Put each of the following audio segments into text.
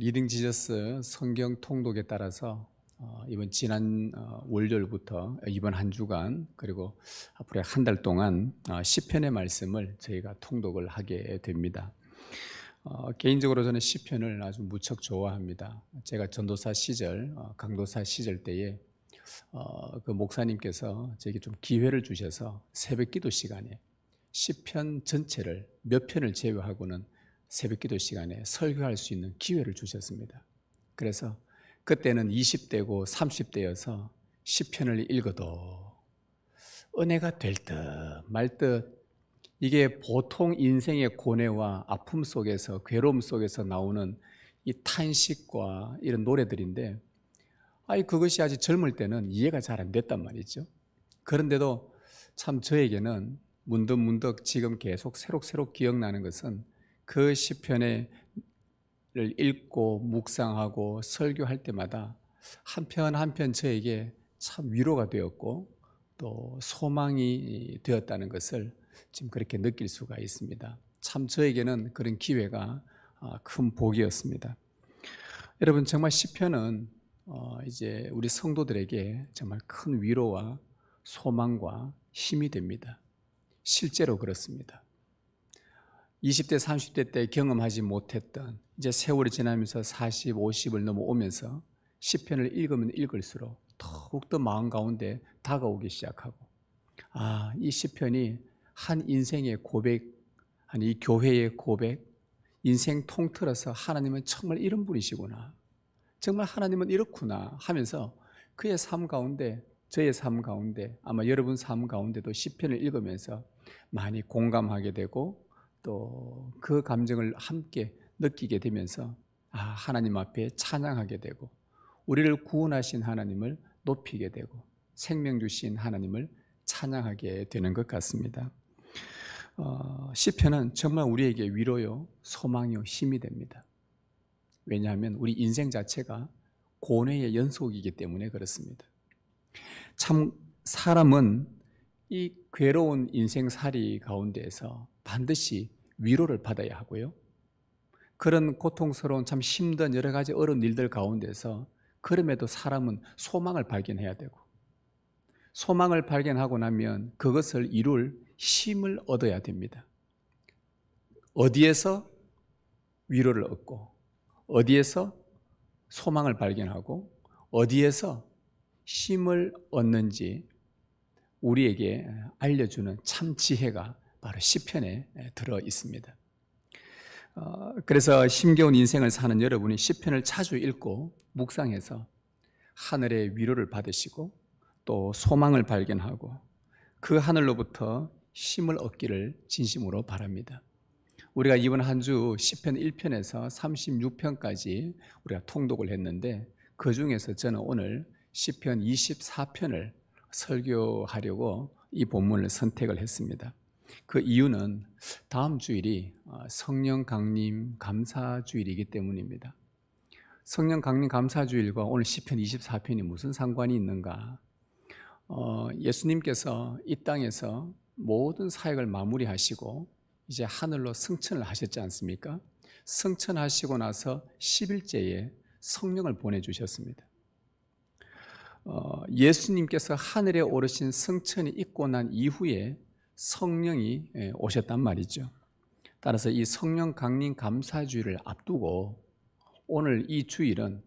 리딩 지저스 성경 통독에 따라서 이번 지난 월요일부터 이번 한 주간 그리고 앞으로 한 달 동안 시편의 말씀을 저희가 통독을 하게 됩니다. 개인적으로 저는 시편을 아주 무척 좋아합니다. 제가 전도사 시절, 강도사 시절 때에 그 목사님께서 제게 좀 기회를 주셔서 새벽기도 시간에 시편 전체를 몇 편을 제외하고는 새벽기도 시간에 설교할 수 있는 기회를 주셨습니다. 그래서 그때는 20대고 30대여서 시편을 읽어도 은혜가 될 듯 말 듯, 이게 보통 인생의 고뇌와 아픔 속에서, 괴로움 속에서 나오는 이 탄식과 이런 노래들인데, 그것이 아직 젊을 때는 이해가 잘 안 됐단 말이죠. 그런데도 참 저에게는 문득문득 지금 계속 새록새록 기억나는 것은 그 시편을 읽고 묵상하고 설교할 때마다 한편 한편 저에게 참 위로가 되었고 또 소망이 되었다는 것을 지금 그렇게 느낄 수가 있습니다. 참 저에게는 그런 기회가 큰 복이었습니다. 여러분, 정말 시편은 이제 우리 성도들에게 정말 큰 위로와 소망과 힘이 됩니다. 실제로 그렇습니다. 20대, 30대 때 경험하지 못했던, 이제 세월이 지나면서 40, 50을 넘어오면서 시편을 읽으면 읽을수록 더욱더 마음 가운데 다가오기 시작하고, 이 시편이 한 인생의 고백, 아니 이 교회의 고백, 인생 통틀어서 하나님은 정말 이런 분이시구나, 정말 하나님은 이렇구나 하면서 그의 삶 가운데, 저의 삶 가운데, 아마 여러분 삶 가운데도 시편을 읽으면서 많이 공감하게 되고 또 그 감정을 함께 느끼게 되면서 하나님 앞에 찬양하게 되고 우리를 구원하신 하나님을 높이게 되고 생명 주신 하나님을 찬양하게 되는 것 같습니다. 시편은 정말 우리에게 위로요, 소망이요, 힘이 됩니다. 왜냐하면 우리 인생 자체가 고뇌의 연속이기 때문에 그렇습니다. 참 사람은 이 괴로운 인생살이 가운데에서 반드시 위로를 받아야 하고요, 그런 고통스러운 참 힘든 여러 가지 어려운 일들 가운데서 그럼에도 사람은 소망을 발견해야 되고, 소망을 발견하고 나면 그것을 이룰 힘을 얻어야 됩니다. 어디에서 위로를 얻고, 어디에서 소망을 발견하고, 어디에서 힘을 얻는지 우리에게 알려주는 참 지혜가 바로 시편에 들어 있습니다. 그래서 힘겨운 인생을 사는 여러분이 시편을 자주 읽고 묵상해서 하늘의 위로를 받으시고 또 소망을 발견하고 그 하늘로부터 힘을 얻기를 진심으로 바랍니다. 우리가 이번 한 주 시편 1편에서 36편까지 우리가 통독을 했는데, 그 중에서 저는 오늘 시편 24편을 설교하려고 이 본문을 선택을 했습니다. 그 이유는 다음 주일이 성령 강림 감사 주일이기 때문입니다. 성령 강림 감사 주일과 오늘 시편 24편이 무슨 상관이 있는가? 예수님께서 이 땅에서 모든 사역을 마무리하시고 이제 하늘로 승천을 하셨지 않습니까? 승천하시고 나서 10일째에 성령을 보내주셨습니다. 예수님께서 하늘에 오르신 승천이 있고 난 이후에 성령이 오셨단 말이죠. 따라서 이 성령 강림 감사주일을 앞두고 오늘 이 주일은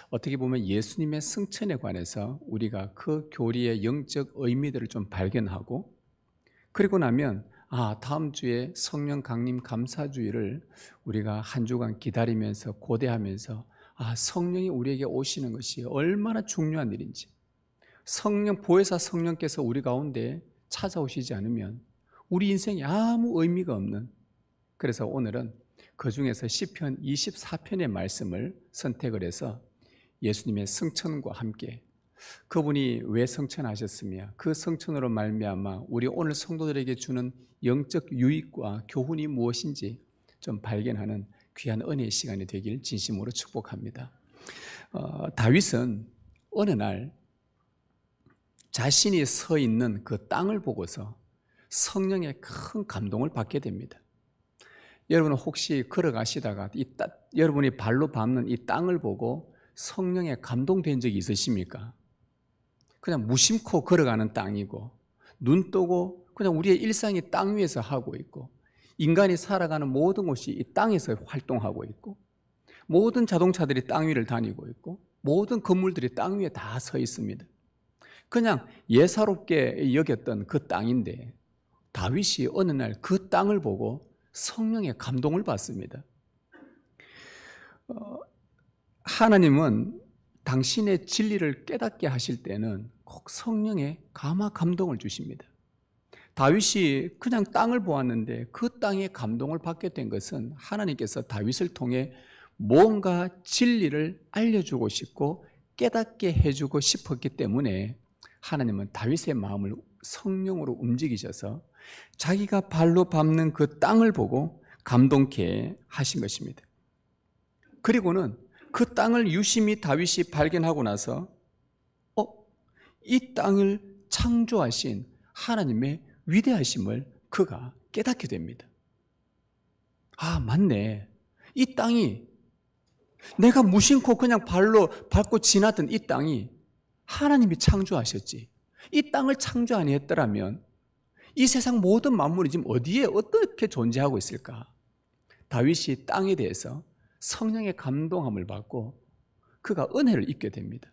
어떻게 보면 예수님의 승천에 관해서 우리가 그 교리의 영적 의미들을 좀 발견하고, 그리고 나면 다음 주에 성령 강림 감사주일을 우리가 한 주간 기다리면서 고대하면서 성령이 우리에게 오시는 것이 얼마나 중요한 일인지, 성령, 보혜사 성령께서 우리 가운데 찾아오시지 않으면 우리 인생이 아무 의미가 없는, 그래서 오늘은 그 중에서 시편 24편의 말씀을 선택을 해서 예수님의 승천과 함께 그분이 왜 승천하셨으며 그 승천으로 말미암아 우리 오늘 성도들에게 주는 영적 유익과 교훈이 무엇인지 좀 발견하는 귀한 은혜의 시간이 되길 진심으로 축복합니다. 다윗은 어느 날 자신이 서 있는 그 땅을 보고서 성령의 큰 감동을 받게 됩니다. 여러분은 혹시 걸어가시다가 여러분이 발로 밟는 이 땅을 보고 성령에 감동된 적이 있으십니까? 그냥 무심코 걸어가는 땅이고 눈 뜨고 그냥 우리의 일상이 땅 위에서 하고 있고 인간이 살아가는 모든 곳이 이 땅에서 활동하고 있고 모든 자동차들이 땅 위를 다니고 있고 모든 건물들이 땅 위에 다 서 있습니다. 그냥 예사롭게 여겼던 그 땅인데 다윗이 어느 날 그 땅을 보고 성령의 감동을 받습니다. 하나님은 당신의 진리를 깨닫게 하실 때는 꼭 성령의 감화 감동을 주십니다. 다윗이 그냥 땅을 보았는데 그 땅에 감동을 받게 된 것은 하나님께서 다윗을 통해 뭔가 진리를 알려주고 싶고 깨닫게 해주고 싶었기 때문에 하나님은 다윗의 마음을 성령으로 움직이셔서 자기가 발로 밟는 그 땅을 보고 감동케 하신 것입니다. 그리고는 그 땅을 유심히 다윗이 발견하고 나서 이 땅을 창조하신 하나님의 위대하심을 그가 깨닫게 됩니다. 아, 맞네. 이 땅이 내가 무심코 그냥 발로 밟고 지나던 이 땅이 하나님이 창조하셨지. 이 땅을 창조 아니했더라면 이 세상 모든 만물이 지금 어디에 어떻게 존재하고 있을까? 다윗이 땅에 대해서 성령의 감동함을 받고 그가 은혜를 입게 됩니다.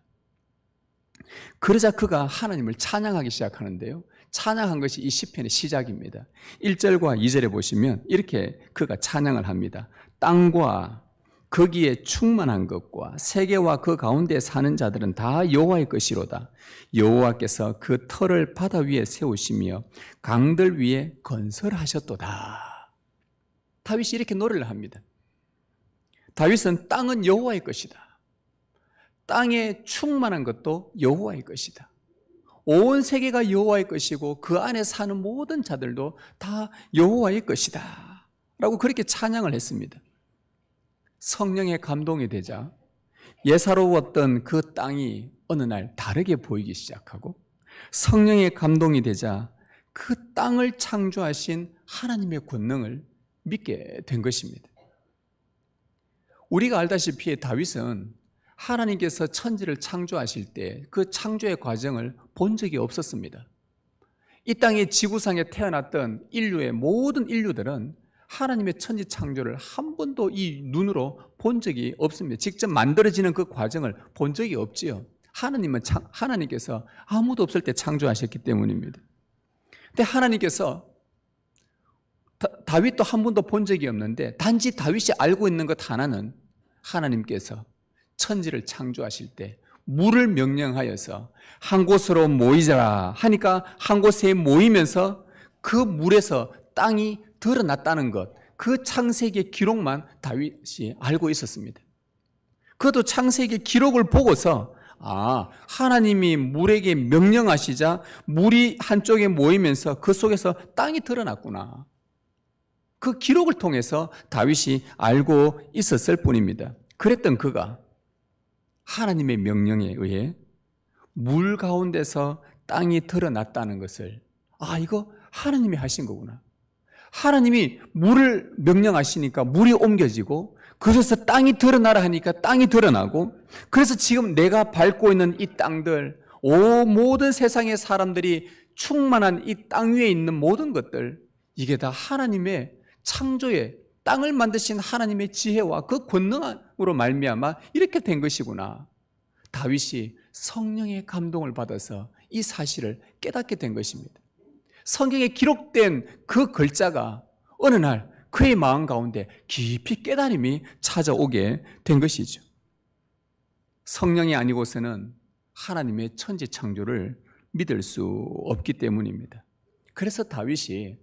그러자 그가 하나님을 찬양하기 시작하는데요. 찬양한 것이 이 시편의 시작입니다. 1절과 2절에 보시면 이렇게 그가 찬양을 합니다. 땅과 거기에 충만한 것과 세계와 그 가운데 사는 자들은 다 여호와의 것이로다. 여호와께서 그 터를 바다 위에 세우시며 강들 위에 건설하셨도다. 다윗이 이렇게 노래를 합니다. 다윗은 땅은 여호와의 것이다. 땅에 충만한 것도 여호와의 것이다. 온 세계가 여호와의 것이고 그 안에 사는 모든 자들도 다 여호와의 것이다 라고 그렇게 찬양을 했습니다. 성령의 감동이 되자 예사로웠던 그 땅이 어느 날 다르게 보이기 시작하고 성령의 감동이 되자 그 땅을 창조하신 하나님의 권능을 믿게 된 것입니다. 우리가 알다시피 다윗은 하나님께서 천지를 창조하실 때 그 창조의 과정을 본 적이 없었습니다. 이 땅의 지구상에 태어났던 인류의 모든 인류들은 하나님의 천지 창조를 한 번도 이 눈으로 본 적이 없습니다. 직접 만들어지는 그 과정을 본 적이 없지요. 하나님께서 아무도 없을 때 창조하셨기 때문입니다. 근데 하나님께서 다윗도 한 번도 본 적이 없는데 단지 다윗이 알고 있는 것 하나는 하나님께서 천지를 창조하실 때 물을 명령하여서 한 곳으로 모이자 하니까 한 곳에 모이면서 그 물에서 땅이 드러났다는 것, 그 창세기의 기록만 다윗이 알고 있었습니다. 그것도 창세기 기록을 보고서 하나님이 물에게 명령하시자 물이 한쪽에 모이면서 그 속에서 땅이 드러났구나. 그 기록을 통해서 다윗이 알고 있었을 뿐입니다. 그랬던 그가 하나님의 명령에 의해 물 가운데서 땅이 드러났다는 것을 이거 하나님이 하신 거구나. 하나님이 물을 명령하시니까 물이 옮겨지고 그래서 땅이 드러나라 하니까 땅이 드러나고 그래서 지금 내가 밟고 있는 이 땅들 모든 세상의 사람들이 충만한 이 땅 위에 있는 모든 것들 이게 다 하나님의 창조의 땅을 만드신 하나님의 지혜와 그 권능으로 말미암아 이렇게 된 것이구나. 다윗이 성령의 감동을 받아서 이 사실을 깨닫게 된 것입니다. 성경에 기록된 그 글자가 어느 날 그의 마음 가운데 깊이 깨달음이 찾아오게 된 것이죠. 성령이 아니고서는 하나님의 천지 창조를 믿을 수 없기 때문입니다. 그래서 다윗이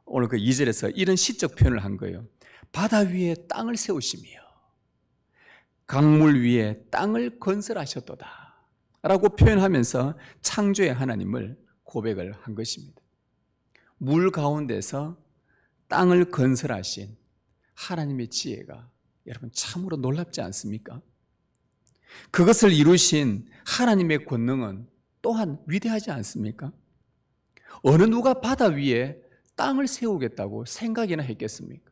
오늘 그 2절에서 이런 시적 표현을 한 거예요. 바다 위에 땅을 세우시며 강물 위에 땅을 건설하셨도다 라고 표현하면서 창조의 하나님을 고백을 한 것입니다. 물 가운데서 땅을 건설하신 하나님의 지혜가 여러분 참으로 놀랍지 않습니까? 그것을 이루신 하나님의 권능은 또한 위대하지 않습니까? 어느 누가 바다 위에 땅을 세우겠다고 생각이나 했겠습니까?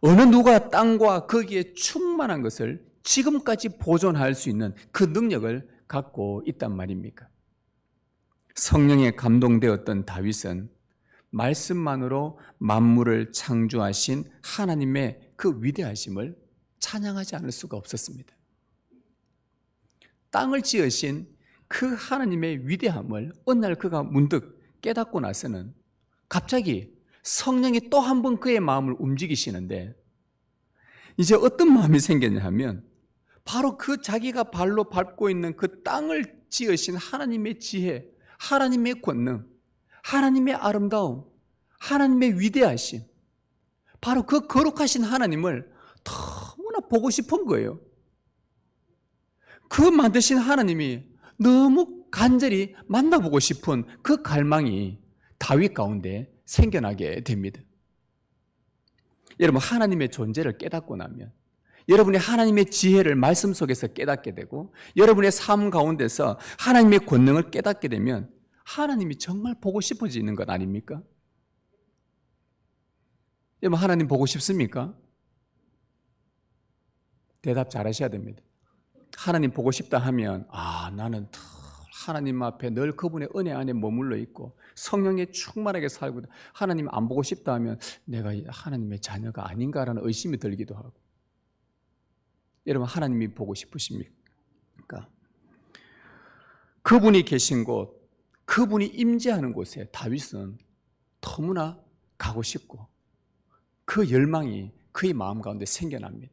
어느 누가 땅과 거기에 충만한 것을 지금까지 보존할 수 있는 그 능력을 갖고 있단 말입니까? 성령에 감동되었던 다윗은 말씀만으로 만물을 창조하신 하나님의 그 위대하심을 찬양하지 않을 수가 없었습니다. 땅을 지으신 그 하나님의 위대함을 어느 날 그가 문득 깨닫고 나서는 갑자기 성령이 또 한 번 그의 마음을 움직이시는데, 이제 어떤 마음이 생겼냐 하면 바로 그 자기가 발로 밟고 있는 그 땅을 지으신 하나님의 지혜, 하나님의 권능, 하나님의 아름다움, 하나님의 위대하심, 바로 그 거룩하신 하나님을 너무나 보고 싶은 거예요. 그 만드신 하나님이 너무 간절히 만나보고 싶은 그 갈망이 다윗 가운데 생겨나게 됩니다. 여러분, 하나님의 존재를 깨닫고 나면, 여러분이 하나님의 지혜를 말씀 속에서 깨닫게 되고, 여러분의 삶 가운데서 하나님의 권능을 깨닫게 되면 하나님이 정말 보고 싶어지는 것 아닙니까? 여러분, 하나님 보고 싶습니까? 대답 잘 하셔야 됩니다. 하나님 보고 싶다 하면 나는 하나님 앞에 늘 그분의 은혜 안에 머물러 있고 성령에 충만하게 살고, 하나님 안 보고 싶다 하면 내가 하나님의 자녀가 아닌가라는 의심이 들기도 하고. 여러분, 하나님이 보고 싶으십니까? 그분이 계신 곳, 그분이 임재하는 곳에 다윗은 너무나 가고 싶고 그 열망이 그의 마음 가운데 생겨납니다.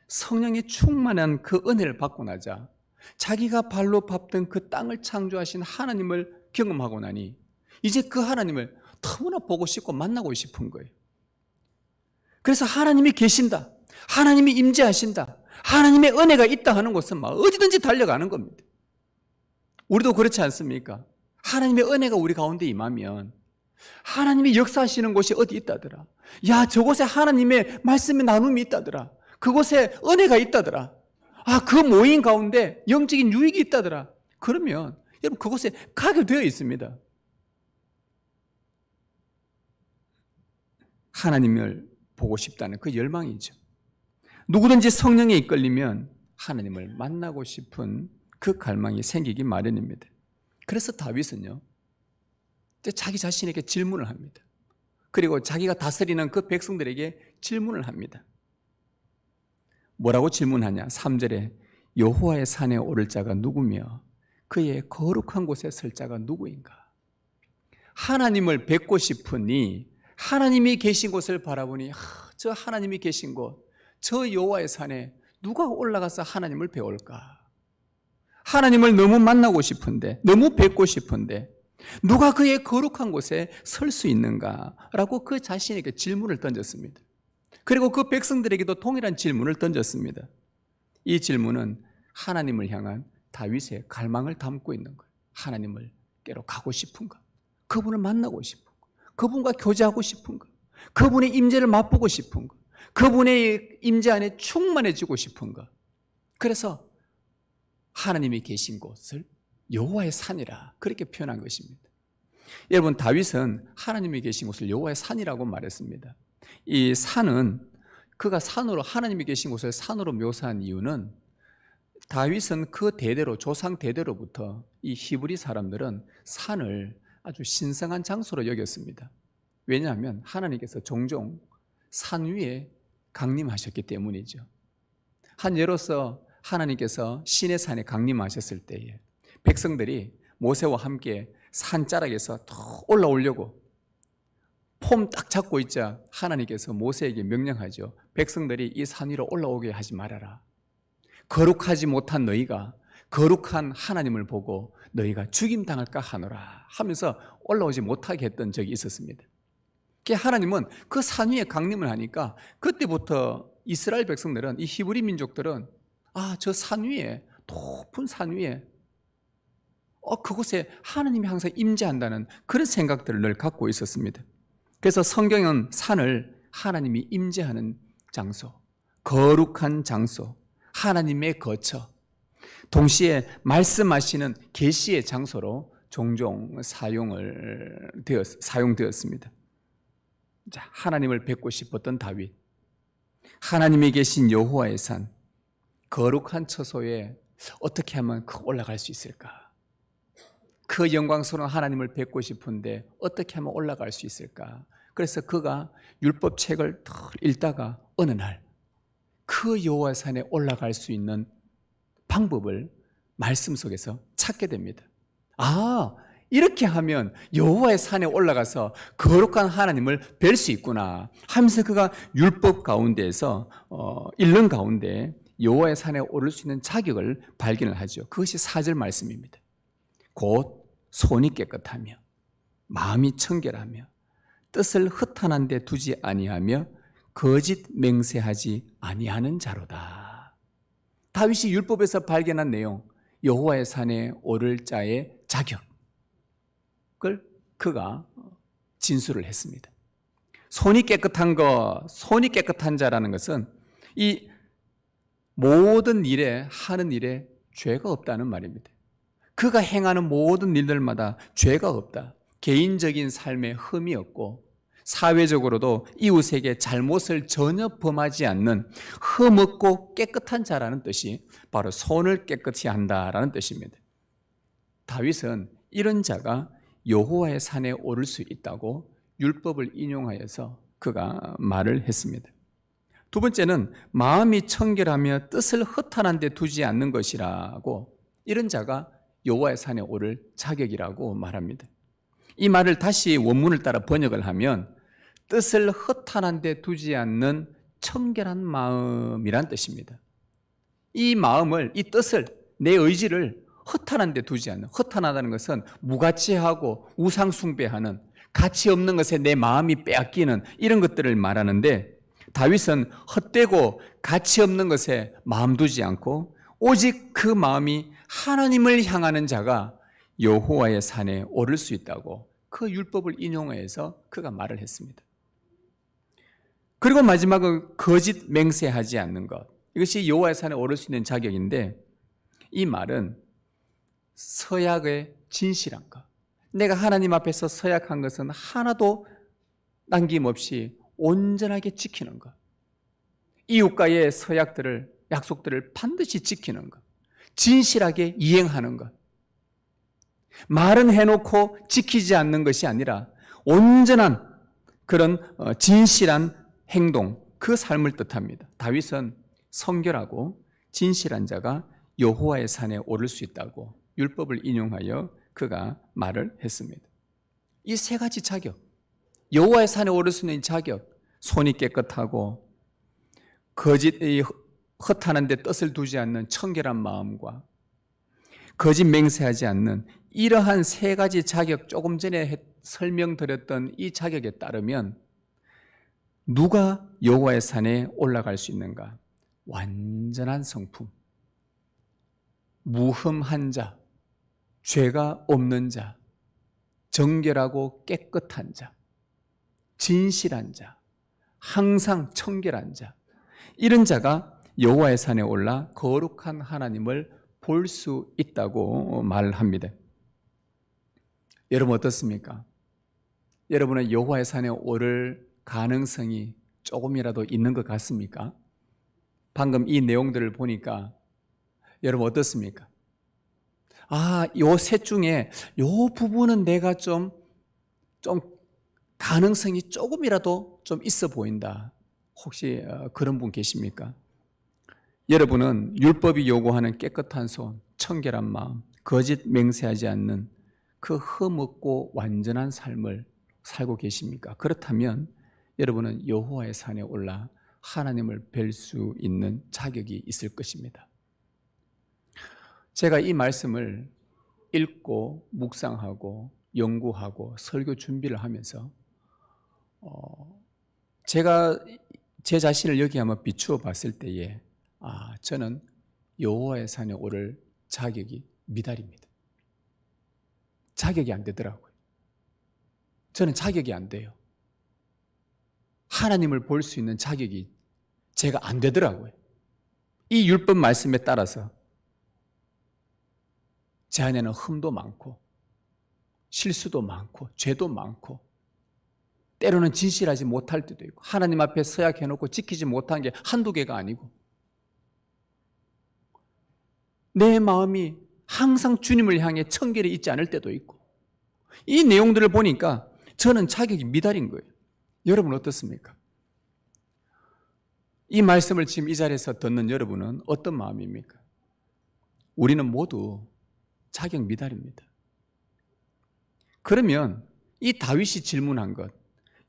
성령의 충만한 그 은혜를 받고 나자 자기가 발로 밟던 그 땅을 창조하신 하나님을 경험하고 나니 이제 그 하나님을 너무나 보고 싶고 만나고 싶은 거예요. 그래서 하나님이 계신다, 하나님이 임재하신다, 하나님의 은혜가 있다 하는 곳은 막 어디든지 달려가는 겁니다. 우리도 그렇지 않습니까? 하나님의 은혜가 우리 가운데 임하면 하나님이 역사하시는 곳이 어디 있다더라, 야 저곳에 하나님의 말씀의 나눔이 있다더라, 그곳에 은혜가 있다더라, 그 모임 가운데 영적인 유익이 있다더라, 그러면 여러분 그곳에 가게 되어 있습니다. 하나님을 보고 싶다는 그 열망이죠. 누구든지 성령에 이끌리면 하나님을 만나고 싶은 그 갈망이 생기기 마련입니다. 그래서 다윗은요, 자기 자신에게 질문을 합니다. 그리고 자기가 다스리는 그 백성들에게 질문을 합니다. 뭐라고 질문하냐? 3절에 여호와의 산에 오를 자가 누구며 그의 거룩한 곳에 설 자가 누구인가? 하나님을 뵙고 싶으니 하나님이 계신 곳을 바라보니 저 하나님이 계신 곳, 저 여호와의 산에 누가 올라가서 하나님을 배울까? 하나님을 너무 만나고 싶은데, 너무 뵙고 싶은데 누가 그의 거룩한 곳에 설 수 있는가라고 그 자신에게 질문을 던졌습니다. 그리고 그 백성들에게도 동일한 질문을 던졌습니다. 이 질문은 하나님을 향한 다윗의 갈망을 담고 있는 거예요. 하나님을 깨러 가고 싶은 것, 그분을 만나고 싶은 것, 그분과 교제하고 싶은 것, 그분의 임재를 맛보고 싶은 것, 그분의 임재 안에 충만해지고 싶은 것. 그래서 하나님이 계신 곳을 여호와의 산이라 그렇게 표현한 것입니다. 여러분, 다윗은 하나님이 계신 곳을 여호와의 산이라고 말했습니다. 이 산은 그가 산으로, 하나님이 계신 곳을 산으로 묘사한 이유는 다윗은 그 대대로, 조상 대대로부터 이 히브리 사람들은 산을 아주 신성한 장소로 여겼습니다. 왜냐하면 하나님께서 종종 산 위에 강림하셨기 때문이죠. 한 예로서 하나님께서 시내산에 강림하셨을 때에 백성들이 모세와 함께 산자락에서 더 올라오려고 폼 딱 잡고 있자 하나님께서 모세에게 명령하죠. 백성들이 이 산 위로 올라오게 하지 말아라. 거룩하지 못한 너희가 거룩한 하나님을 보고 너희가 죽임당할까 하노라 하면서 올라오지 못하게 했던 적이 있었습니다. 하나님은 그 산 위에 강림을 하니까 그때부터 이스라엘 백성들은, 이 히브리 민족들은 저 산 위에, 높은 산 위에 그곳에 하나님이 항상 임재한다는 그런 생각들을 늘 갖고 있었습니다. 그래서 성경은 산을 하나님이 임재하는 장소, 거룩한 장소, 하나님의 거처, 동시에 말씀하시는 계시의 장소로 종종 사용되었습니다. 하나님을 뵙고 싶었던 다윗, 하나님이 계신 여호와의 산, 거룩한 처소에 어떻게 하면 올라갈 수 있을까? 그 영광스러운 하나님을 뵙고 싶은데 어떻게 하면 올라갈 수 있을까? 그래서 그가 율법책을 읽다가 어느 날 그 여호와의 산에 올라갈 수 있는 방법을 말씀 속에서 찾게 됩니다. 아, 이렇게 하면 여호와의 산에 올라가서 거룩한 하나님을 뵐 수 있구나 하면서 그가 율법 가운데에서 읽는 가운데 여호와의 산에 오를 수 있는 자격을 발견을 하죠. 그것이 4절 말씀입니다. 곧 손이 깨끗하며 마음이 청결하며 뜻을 허탄한 데 두지 아니하며 거짓 맹세하지 아니하는 자로다. 다윗이 율법에서 발견한 내용, 여호와의 산에 오를 자의 자격을 그가 진술을 했습니다. 손이 깨끗한 것, 손이 깨끗한 자라는 것은 이 모든 일에 하는 일에 죄가 없다는 말입니다. 그가 행하는 모든 일들마다 죄가 없다. 개인적인 삶에 흠이 없고 사회적으로도 이웃에게 잘못을 전혀 범하지 않는 흠없고 깨끗한 자라는 뜻이 바로 손을 깨끗이 한다라는 뜻입니다. 다윗은 이런 자가 여호와의 산에 오를 수 있다고 율법을 인용하여서 그가 말을 했습니다. 두 번째는 마음이 청결하며 뜻을 허탄한 데 두지 않는 것이라고, 이런 자가 여호와의 산에 오를 자격이라고 말합니다. 이 말을 다시 원문을 따라 번역을 하면 뜻을 허탄한 데 두지 않는 청결한 마음이란 뜻입니다. 이 마음을, 이 뜻을, 내 의지를 허탄한 데 두지 않는, 허탄하다는 것은 무가치하고 우상숭배하는, 가치 없는 것에 내 마음이 빼앗기는 이런 것들을 말하는데, 다윗은 헛되고 가치 없는 것에 마음 두지 않고 오직 그 마음이 하나님을 향하는 자가 여호와의 산에 오를 수 있다고 그 율법을 인용해서 그가 말을 했습니다. 그리고 마지막은 거짓 맹세하지 않는 것, 이것이 여호와의 산에 오를 수 있는 자격인데, 이 말은 서약의 진실한 것, 내가 하나님 앞에서 서약한 것은 하나도 남김없이 온전하게 지키는 것, 이웃과의 서약들을, 약속들을 반드시 지키는 것, 진실하게 이행하는 것, 말은 해놓고 지키지 않는 것이 아니라 온전한 그런 진실한 행동, 그 삶을 뜻합니다. 다윗은 성결하고 진실한 자가 여호와의 산에 오를 수 있다고 율법을 인용하여 그가 말을 했습니다. 이 세 가지 자격, 여호와의 산에 오를 수 있는 자격, 손이 깨끗하고 거짓 허탄한 데 뜻을 두지 않는 청결한 마음과 거짓 맹세하지 않는 이러한 세 가지 자격, 조금 전에 설명드렸던 이 자격에 따르면 누가 여호와의 산에 올라갈 수 있는가? 완전한 성품, 무흠한 자, 죄가 없는 자, 정결하고 깨끗한 자, 진실한 자, 항상 청결한 자, 이런 자가 여호와의 산에 올라 거룩한 하나님을 볼 수 있다고 말합니다. 여러분 어떻습니까? 여러분은 여호와의 산에 오를 가능성이 조금이라도 있는 것 같습니까? 방금 이 내용들을 보니까 여러분 어떻습니까? 아, 요 셋 중에 요 부분은 내가 좀 가능성이 조금이라도 좀 있어 보인다. 혹시 그런 분 계십니까? 여러분은 율법이 요구하는 깨끗한 손, 청결한 마음, 거짓 맹세하지 않는 그 흠없고 완전한 삶을 살고 계십니까? 그렇다면 여러분은 여호와의 산에 올라 하나님을 뵐 수 있는 자격이 있을 것입니다. 제가 이 말씀을 읽고 묵상하고 연구하고 설교 준비를 하면서 제가 제 자신을 여기 한번 비추어 봤을 때에 저는 여호와의 산에 오를 자격이 미달입니다. 자격이 안 되더라고요. 저는 자격이 안 돼요. 하나님을 볼 수 있는 자격이 제가 안 되더라고요. 이 율법 말씀에 따라서 제 안에는 흠도 많고 실수도 많고 죄도 많고 때로는 진실하지 못할 때도 있고 하나님 앞에 서약해놓고 지키지 못한 게 한두 개가 아니고 내 마음이 항상 주님을 향해 청결이 있지 않을 때도 있고 이 내용들을 보니까 저는 자격이 미달인 거예요. 여러분 어떻습니까? 이 말씀을 지금 이 자리에서 듣는 여러분은 어떤 마음입니까? 우리는 모두 자격 미달입니다. 그러면 이 다윗이 질문한 것,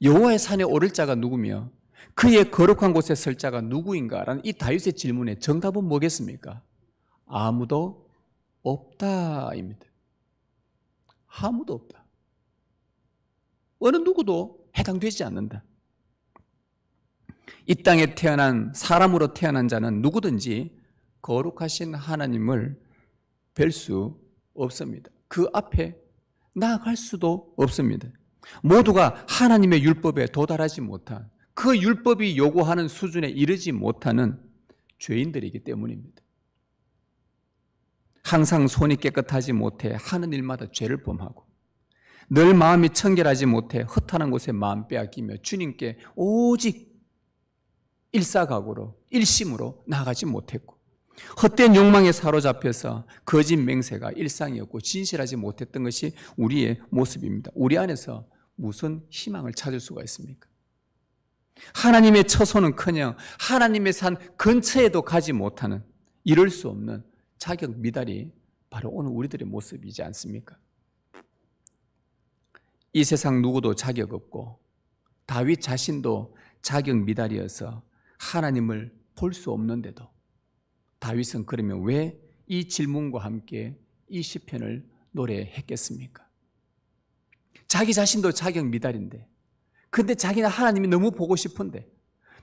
여호와의 산에 오를 자가 누구며 그의 거룩한 곳에 설 자가 누구인가라는 이 다윗의 질문의 정답은 뭐겠습니까? 아무도 없다입니다. 아무도 없다. 어느 누구도 해당되지 않는다. 이 땅에 태어난 사람으로 태어난 자는 누구든지 거룩하신 하나님을 뵐 수 없습니다. 그 앞에 나아갈 수도 없습니다. 모두가 하나님의 율법에 도달하지 못한 그 율법이 요구하는 수준에 이르지 못하는 죄인들이기 때문입니다. 항상 손이 깨끗하지 못해 하는 일마다 죄를 범하고 늘 마음이 청결하지 못해 허탄한 곳에 마음 빼앗기며 주님께 오직 일사각오로 일심으로 나아가지 못했고 헛된 욕망에 사로잡혀서 거짓 맹세가 일상이었고 진실하지 못했던 것이 우리의 모습입니다. 우리 안에서 무슨 희망을 찾을 수가 있습니까? 하나님의 처소는커녕 하나님의 산 근처에도 가지 못하는 이룰 수 없는 자격 미달이 바로 오늘 우리들의 모습이지 않습니까? 이 세상 누구도 자격 없고 다윗 자신도 자격 미달이어서 하나님을 볼 수 없는데도 다윗은 그러면 왜 이 질문과 함께 이 시편을 노래했겠습니까? 자기 자신도 자격 미달인데 근데 자기는 하나님이 너무 보고 싶은데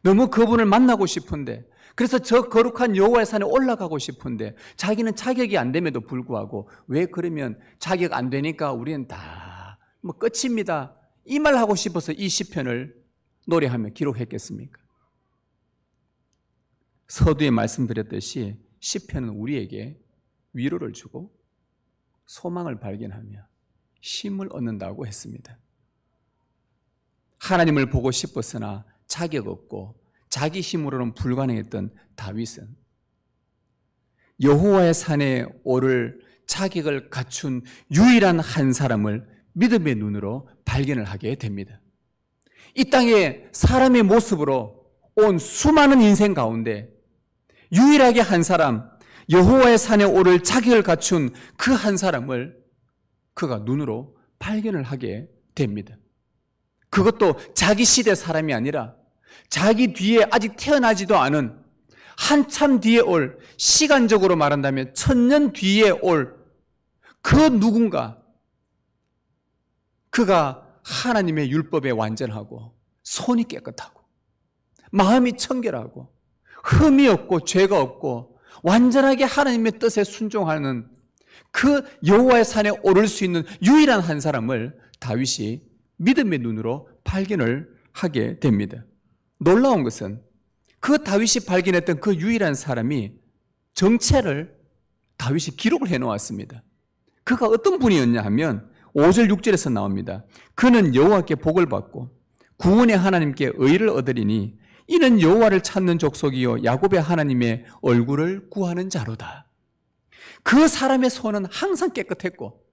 너무 그분을 만나고 싶은데 그래서 저 거룩한 여호와의 산에 올라가고 싶은데 자기는 자격이 안 됨에도 불구하고 왜 그러면 자격 안 되니까 우리는 다 뭐 끝입니다. 이 말 하고 싶어서 이 시편을 노래하며 기록했겠습니까? 서두에 말씀드렸듯이 시편은 우리에게 위로를 주고 소망을 발견하며 힘을 얻는다고 했습니다. 하나님을 보고 싶었으나 자격 없고 자기 힘으로는 불가능했던 다윗은 여호와의 산에 오를 자격을 갖춘 유일한 한 사람을 믿음의 눈으로 발견을 하게 됩니다. 이 땅에 사람의 모습으로 온 수많은 인생 가운데 유일하게 한 사람, 여호와의 산에 오를 자격을 갖춘 그 한 사람을 그가 눈으로 발견을 하게 됩니다. 그것도 자기 시대 사람이 아니라 자기 뒤에 아직 태어나지도 않은 한참 뒤에 올, 시간적으로 말한다면 1000년 뒤에 올 그 누군가, 그가 하나님의 율법에 완전하고 손이 깨끗하고 마음이 청결하고 흠이 없고 죄가 없고 완전하게 하나님의 뜻에 순종하는 그 여호와의 산에 오를 수 있는 유일한 한 사람을 다윗이 믿음의 눈으로 발견을 하게 됩니다. 놀라운 것은 그 다윗이 발견했던 그 유일한 사람이 정체를 다윗이 기록을 해놓았습니다. 그가 어떤 분이었냐 하면 5절 6절에서 나옵니다. 그는 여호와께 복을 받고 구원의 하나님께 의를 얻으리니 이는 여호와를 찾는 족속이요 야곱의 하나님의 얼굴을 구하는 자로다. 그 사람의 손은 항상 깨끗했고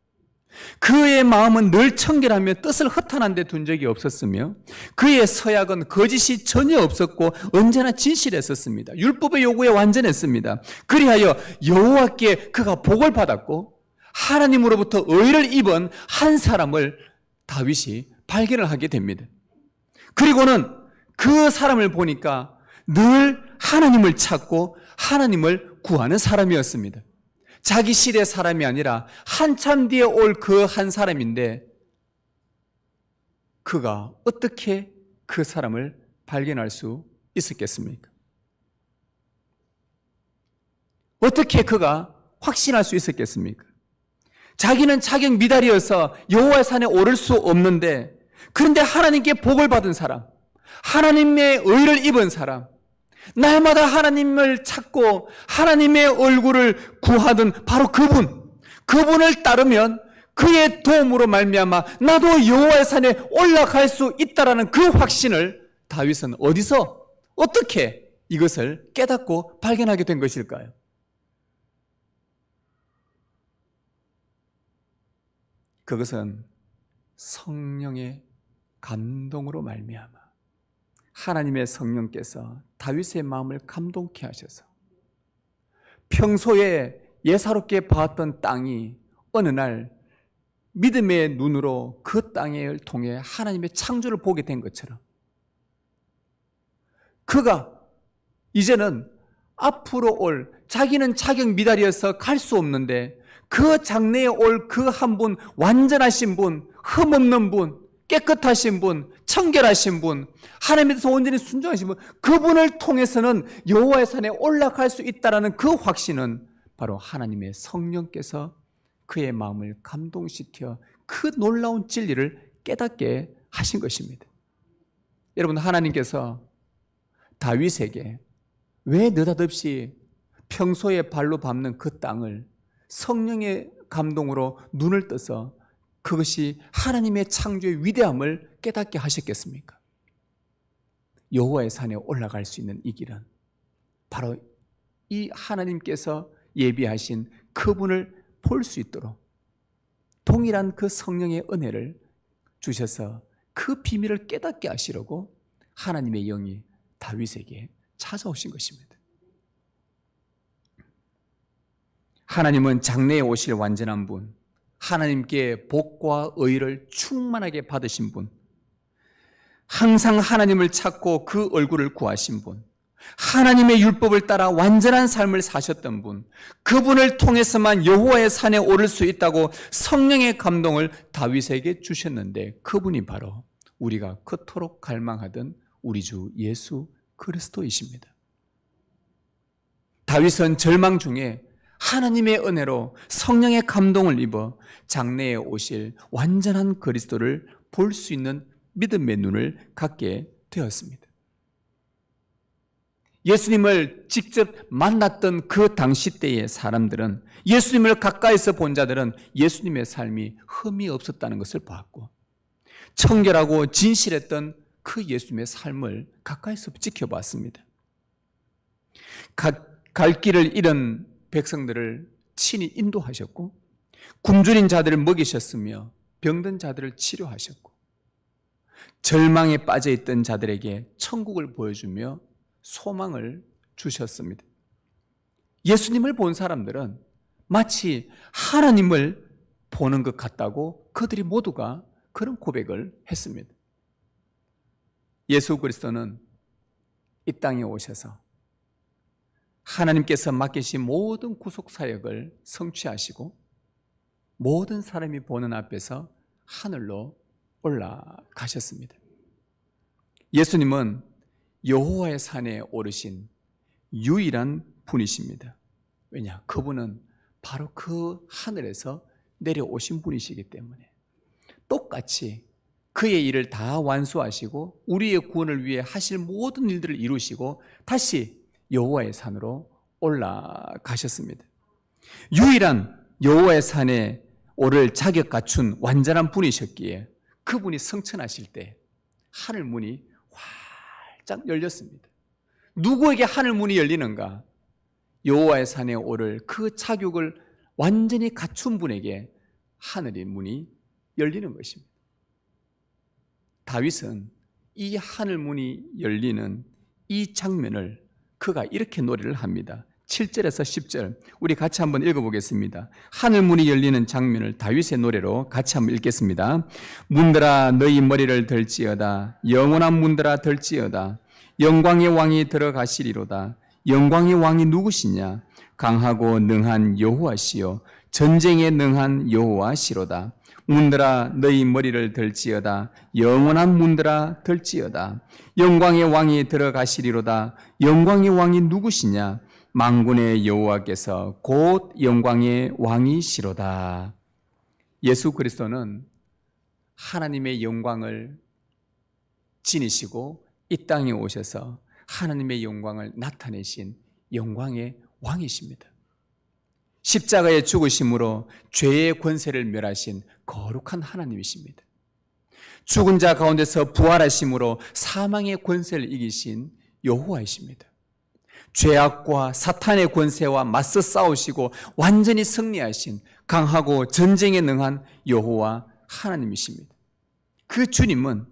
그의 마음은 늘 청결하며 뜻을 허탄한 데 둔 적이 없었으며 그의 서약은 거짓이 전혀 없었고 언제나 진실했었습니다. 율법의 요구에 완전했습니다. 그리하여 여호와께 그가 복을 받았고 하나님으로부터 의를 입은 한 사람을 다윗이 발견을 하게 됩니다. 그리고는 그 사람을 보니까 늘 하나님을 찾고 하나님을 구하는 사람이었습니다. 자기 시대 사람이 아니라 한참 뒤에 올 그 한 사람인데 그가 어떻게 그 사람을 발견할 수 있었겠습니까? 어떻게 그가 확신할 수 있었겠습니까? 자기는 자격 미달이어서 여호와의 산에 오를 수 없는데 그런데 하나님께 복을 받은 사람, 하나님의 의를 입은 사람, 날마다 하나님을 찾고 하나님의 얼굴을 구하던 바로 그분을 따르면 그의 도움으로 말미암아 나도 여호와의 산에 올라갈 수 있다라는 그 확신을 다윗은 어디서 어떻게 이것을 깨닫고 발견하게 된 것일까요? 그것은 성령의 감동으로 말미암아 하나님의 성령께서 다윗의 마음을 감동케 하셔서 평소에 예사롭게 봤던 땅이 어느 날 믿음의 눈으로 그 땅을 통해 하나님의 창조를 보게 된 것처럼 그가 이제는 앞으로 올 자기는 자격 미달이어서 갈 수 없는데 그 장래에 올 그 한 분, 완전하신 분, 흠없는 분, 깨끗하신 분, 청결하신 분, 하나님에 대해서 온전히 순종하신 분, 그분을 통해서는 여호와의 산에 올라갈 수 있다는 그 확신은 바로 하나님의 성령께서 그의 마음을 감동시켜 그 놀라운 진리를 깨닫게 하신 것입니다. 여러분, 하나님께서 다윗에게 왜 느닷없이 평소에 발로 밟는 그 땅을 성령의 감동으로 눈을 떠서 그것이 하나님의 창조의 위대함을 깨닫게 하셨겠습니까? 여호와의 산에 올라갈 수 있는 이 길은 바로 이 하나님께서 예비하신 그분을 볼 수 있도록 동일한 그 성령의 은혜를 주셔서 그 비밀을 깨닫게 하시려고 하나님의 영이 다윗에게 찾아오신 것입니다. 하나님은 장래에 오실 완전한 분, 하나님께 복과 의를 충만하게 받으신 분, 항상 하나님을 찾고 그 얼굴을 구하신 분, 하나님의 율법을 따라 완전한 삶을 사셨던 분, 그분을 통해서만 여호와의 산에 오를 수 있다고 성령의 감동을 다윗에게 주셨는데 그분이 바로 우리가 그토록 갈망하던 우리 주 예수 그리스도이십니다. 다윗은 절망 중에 하나님의 은혜로 성령의 감동을 입어 장래에 오실 완전한 그리스도를 볼 수 있는 믿음의 눈을 갖게 되었습니다. 예수님을 직접 만났던 그 당시 때의 사람들은, 예수님을 가까이서 본 자들은 예수님의 삶이 흠이 없었다는 것을 보았고, 청결하고 진실했던 그 예수님의 삶을 가까이서 지켜봤습니다. 갈 길을 잃은 백성들을 친히 인도하셨고, 굶주린 자들을 먹이셨으며 병든 자들을 치료하셨고, 절망에 빠져있던 자들에게 천국을 보여주며 소망을 주셨습니다. 예수님을 본 사람들은 마치 하나님을 보는 것 같다고 그들이 모두가 그런 고백을 했습니다. 예수 그리스도는 이 땅에 오셔서 하나님께서 맡기신 모든 구속 사역을 성취하시고 모든 사람이 보는 앞에서 하늘로 올라가셨습니다. 예수님은 여호와의 산에 오르신 유일한 분이십니다. 왜냐? 그분은 바로 그 하늘에서 내려오신 분이시기 때문에 똑같이 그의 일을 다 완수하시고 우리의 구원을 위해 하실 모든 일들을 이루시고 다시 여호와의 산으로 올라가셨습니다. 유일한 여호와의 산에 오를 자격 갖춘 완전한 분이셨기에 그분이 성천하실 때 하늘 문이 활짝 열렸습니다. 누구에게 하늘 문이 열리는가? 여호와의 산에 오를 그 자격을 완전히 갖춘 분에게 하늘의 문이 열리는 것입니다. 다윗은 이 하늘 문이 열리는 이 장면을 그가 이렇게 노래를 합니다. 7절에서 10절 우리 같이 한번 읽어보겠습니다. 하늘 문이 열리는 장면을 다윗의 노래로 같이 한번 읽겠습니다. 문들아 너희 머리를 들지어다. 영원한 문들아 들지어다. 영광의 왕이 들어가시리로다. 영광의 왕이 누구시냐? 강하고 능한 여호와시요 전쟁에 능한 여호와시로다. 문들아 너희 머리를 들지어다. 영원한 문들아 들지어다. 영광의 왕이 들어가시리로다. 영광의 왕이 누구시냐? 만군의 여호와께서 곧 영광의 왕이시로다. 예수 그리스도는 하나님의 영광을 지니시고 이 땅에 오셔서 하나님의 영광을 나타내신 영광의 왕이십니다. 십자가의 죽으심으로 죄의 권세를 멸하신 거룩한 하나님이십니다. 죽은 자 가운데서 부활하심으로 사망의 권세를 이기신 여호와이십니다. 죄악과 사탄의 권세와 맞서 싸우시고 완전히 승리하신 강하고 전쟁에 능한 여호와 하나님이십니다. 그 주님은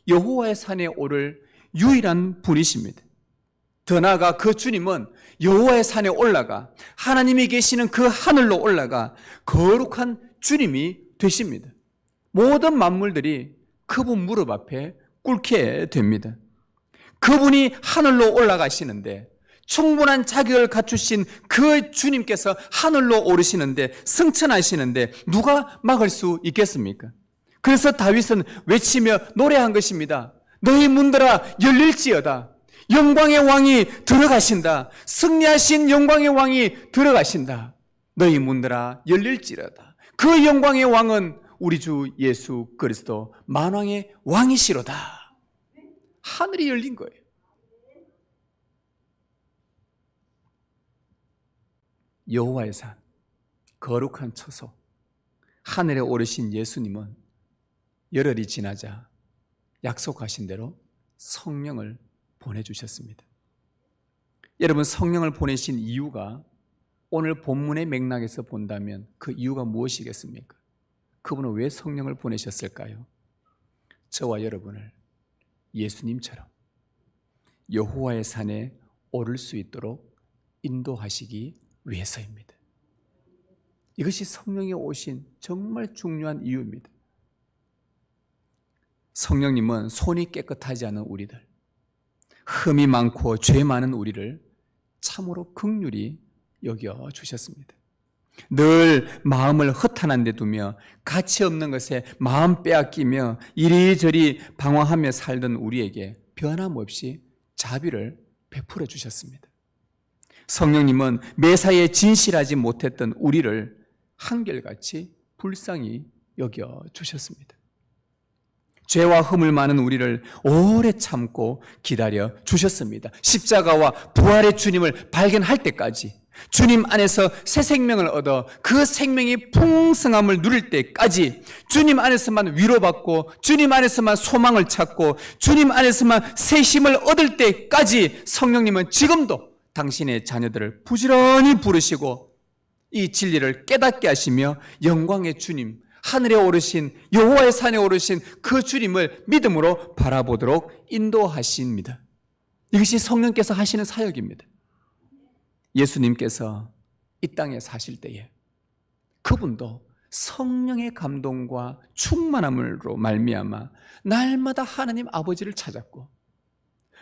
여호와의 산에 오를 유일한 분이십니다. 더 나아가 그 주님은 여호와의 산에 올라가 하나님이 계시는 그 하늘로 올라가 거룩한 주님이 되십니다. 모든 만물들이 그분 무릎 앞에 꿇게 됩니다. 그분이 하늘로 올라가시는데 충분한 자격을 갖추신 그 주님께서 하늘로 오르시는데 승천하시는데 누가 막을 수 있겠습니까? 그래서 다윗은 외치며 노래한 것입니다. 너희 문들아 열릴지어다. 영광의 왕이 들어가신다. 승리하신 영광의 왕이 들어가신다. 너희 문들아 열릴지어다. 그 영광의 왕은 우리 주 예수 그리스도 만왕의 왕이시로다. 하늘이 열린 거예요. 여호와의 산, 거룩한 처소, 하늘에 오르신 예수님은 열흘이 지나자 약속하신 대로 성령을 보내주셨습니다. 여러분, 성령을 보내신 이유가 오늘 본문의 맥락에서 본다면 그 이유가 무엇이겠습니까? 그분은 왜 성령을 보내셨을까요? 저와 여러분을 예수님처럼 여호와의 산에 오를 수 있도록 인도하시기 위해서입니다. 이것이 성령이 오신 정말 중요한 이유입니다. 성령님은 손이 깨끗하지 않은 우리들, 흠이 많고 죄 많은 우리를 참으로 긍휼히 여겨주셨습니다. 늘 마음을 허탄한 데 두며 가치 없는 것에 마음 빼앗기며 이리저리 방황하며 살던 우리에게 변함없이 자비를 베풀어 주셨습니다. 성령님은 매사에 진실하지 못했던 우리를 한결같이 불쌍히 여겨주셨습니다. 죄와 흠을 많은 우리를 오래 참고 기다려 주셨습니다. 십자가와 부활의 주님을 발견할 때까지, 주님 안에서 새 생명을 얻어 그 생명이 풍성함을 누릴 때까지, 주님 안에서만 위로받고 주님 안에서만 소망을 찾고 주님 안에서만 새 힘을 얻을 때까지 성령님은 지금도 당신의 자녀들을 부지런히 부르시고 이 진리를 깨닫게 하시며 영광의 주님, 하늘에 오르신 여호와의 산에 오르신 그 주님을 믿음으로 바라보도록 인도하십니다. 이것이 성령께서 하시는 사역입니다. 예수님께서 이 땅에 사실 때에 그분도 성령의 감동과 충만함으로 말미암아 날마다 하나님 아버지를 찾았고,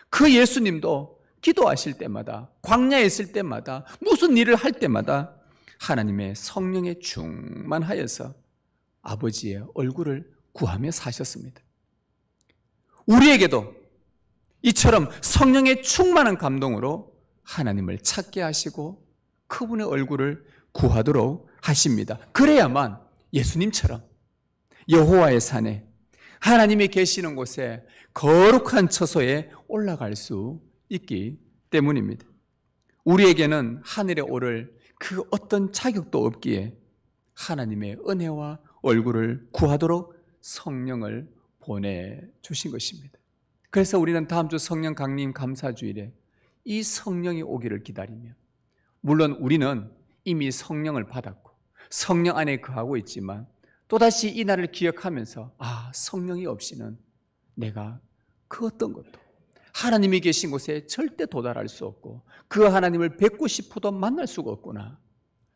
그 예수님도 기도하실 때마다, 광야에 있을 때마다, 무슨 일을 할 때마다 하나님의 성령에 충만하여서 아버지의 얼굴을 구하며 사셨습니다. 우리에게도 이처럼 성령의 충만한 감동으로 하나님을 찾게 하시고 그분의 얼굴을 구하도록 하십니다. 그래야만 예수님처럼 여호와의 산에, 하나님이 계시는 곳에, 거룩한 처소에 올라갈 수 있기 때문입니다. 우리에게는 하늘에 오를 그 어떤 자격도 없기에 하나님의 은혜와 얼굴을 구하도록 성령을 보내주신 것입니다. 그래서 우리는 다음 주 성령 강림 감사주일에 이 성령이 오기를 기다리며, 물론 우리는 이미 성령을 받았고 성령 안에 거하고 있지만 또다시 이 날을 기억하면서 성령이 없이는 내가 그 어떤 것도 하나님이 계신 곳에 절대 도달할 수 없고 그 하나님을 뵙고 싶어도 만날 수가 없구나.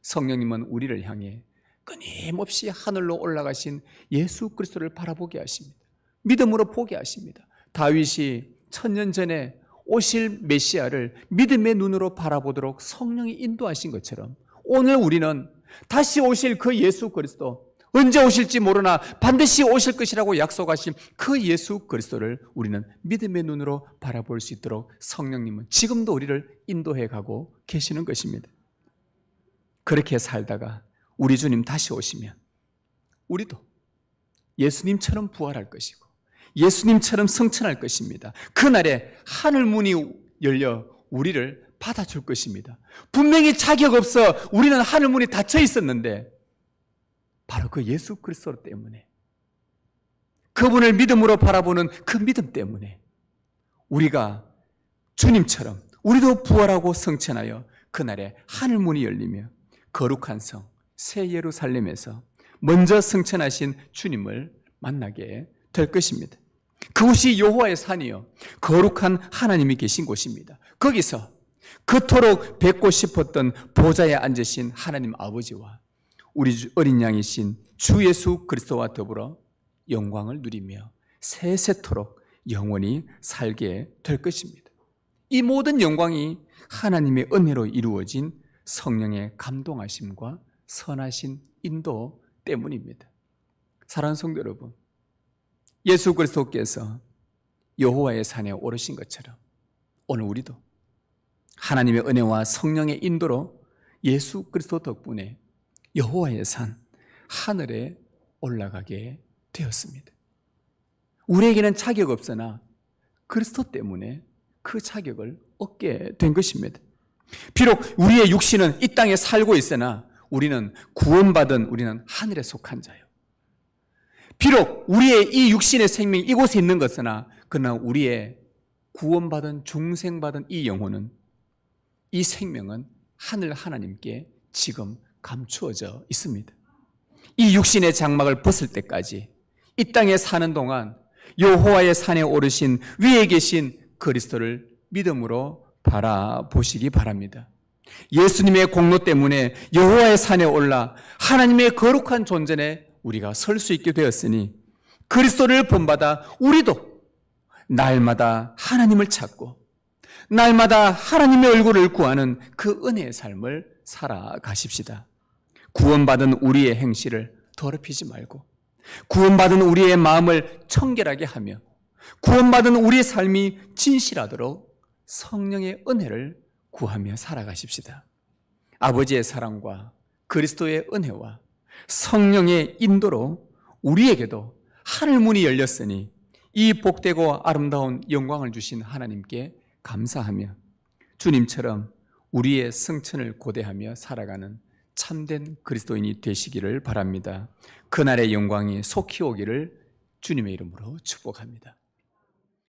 성령님은 우리를 향해 끊임없이 하늘로 올라가신 예수 그리스도를 바라보게 하십니다. 믿음으로 보게 하십니다. 다윗이 1000년 전에 오실 메시아를 믿음의 눈으로 바라보도록 성령이 인도하신 것처럼 오늘 우리는 다시 오실 그 예수 그리스도, 언제 오실지 모르나 반드시 오실 것이라고 약속하신 그 예수 그리스도를 우리는 믿음의 눈으로 바라볼 수 있도록 성령님은 지금도 우리를 인도해 가고 계시는 것입니다. 그렇게 살다가 우리 주님 다시 오시면 우리도 예수님처럼 부활할 것이고 예수님처럼 승천할 것입니다. 그날에 하늘 문이 열려 우리를 받아줄 것입니다. 분명히 자격 없어 우리는 하늘 문이 닫혀 있었는데 바로 그 예수 그리스도 때문에, 그분을 믿음으로 바라보는 그 믿음 때문에 우리가 주님처럼 우리도 부활하고 성천하여 그날에 하늘 문이 열리며 거룩한 성 새 예루살렘에서 먼저 성천하신 주님을 만나게 될 것입니다. 그곳이 여호와의 산이요 거룩한 하나님이 계신 곳입니다. 거기서 그토록 뵙고 싶었던 보좌에 앉으신 하나님 아버지와 우리 어린 양이신 주 예수 그리스도와 더불어 영광을 누리며 세세토록 영원히 살게 될 것입니다. 이 모든 영광이 하나님의 은혜로 이루어진 성령의 감동하심과 선하신 인도 때문입니다. 사랑하는 성도 여러분, 예수 그리스도께서 여호와의 산에 오르신 것처럼 오늘 우리도 하나님의 은혜와 성령의 인도로 예수 그리스도 덕분에 여호와의 산 하늘에 올라가게 되었습니다. 우리에게는 자격 없으나 그리스도 때문에 그 자격을 얻게 된 것입니다. 비록 우리의 육신은 이 땅에 살고 있으나 우리는 구원받은, 우리는 하늘에 속한 자요. 비록 우리의 이 육신의 생명이 이곳에 있는 것으나 그러나 우리의 구원받은 중생받은 이 영혼은, 이 생명은 하늘 하나님께 지금 감추어져 있습니다. 이 육신의 장막을 벗을 때까지 이 땅에 사는 동안 여호와의 산에 오르신 위에 계신 그리스도를 믿음으로 바라보시기 바랍니다. 예수님의 공로 때문에 여호와의 산에 올라 하나님의 거룩한 존전에 우리가 설 수 있게 되었으니 그리스도를 본받아 우리도 날마다 하나님을 찾고 날마다 하나님의 얼굴을 구하는 그 은혜의 삶을 살아가십시다. 구원받은 우리의 행실을 더럽히지 말고 구원받은 우리의 마음을 청결하게 하며 구원받은 우리의 삶이 진실하도록 성령의 은혜를 구하며 살아가십시다. 아버지의 사랑과 그리스도의 은혜와 성령의 인도로 우리에게도 하늘 문이 열렸으니 이 복되고 아름다운 영광을 주신 하나님께 감사하며 주님처럼 우리의 성천을 고대하며 살아가는 참된 그리스도인이 되시기를 바랍니다. 그날의 영광이 속히 오기를 주님의 이름으로 축복합니다.